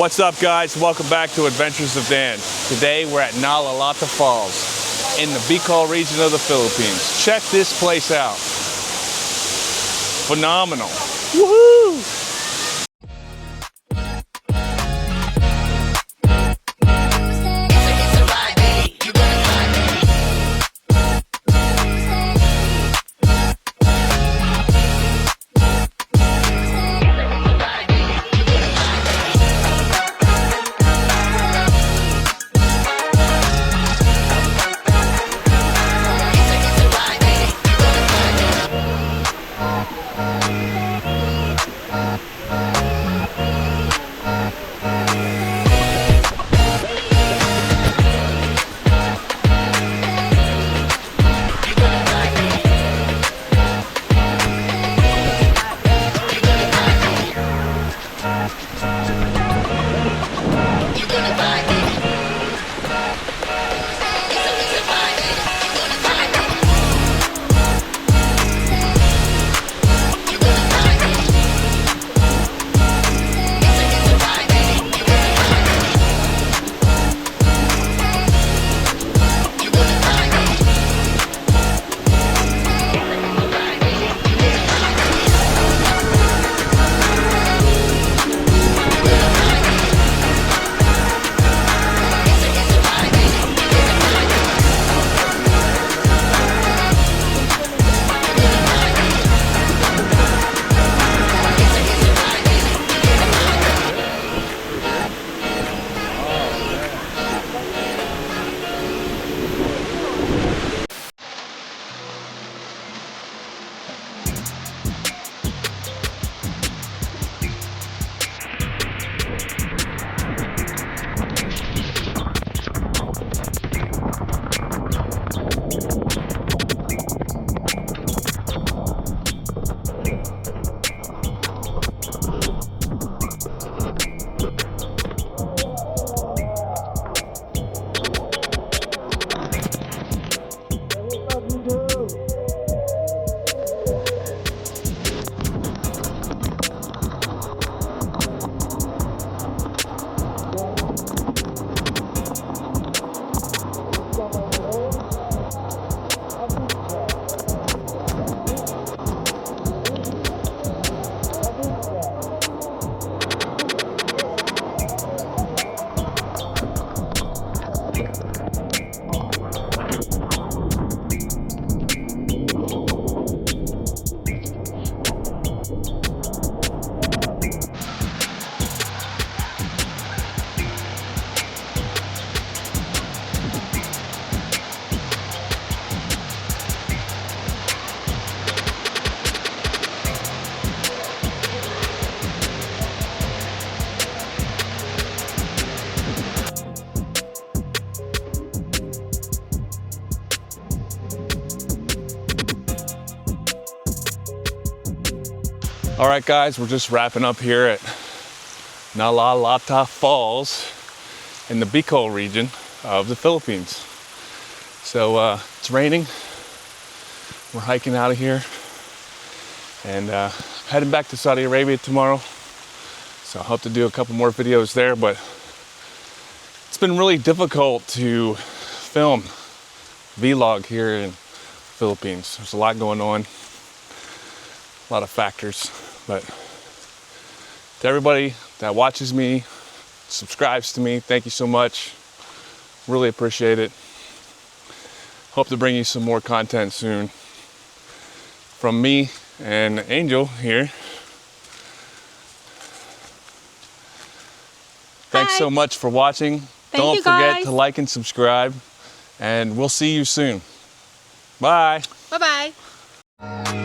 What's up, guys? Welcome back to Adventures of Dan. Today we're at Nalalata Falls in the Bicol region of the Philippines. Check this place out. Phenomenal. Woohoo! All right, guys, we're just wrapping up here at Nalalata Falls in the Bicol region of the Philippines. So it's raining. We're hiking out of here and heading back to Saudi Arabia tomorrow. So I hope to do a couple more videos there, but it's been really difficult to film vlog here in the Philippines. There's a lot going on, a lot of factors. But to everybody that watches me, subscribes to me, thank you so much. Really appreciate it. Hope to bring you some more content soon. From me and Angel here. Thanks so much for watching. Don't forget to like and subscribe. And we'll see you soon. Bye. Bye-bye. Bye.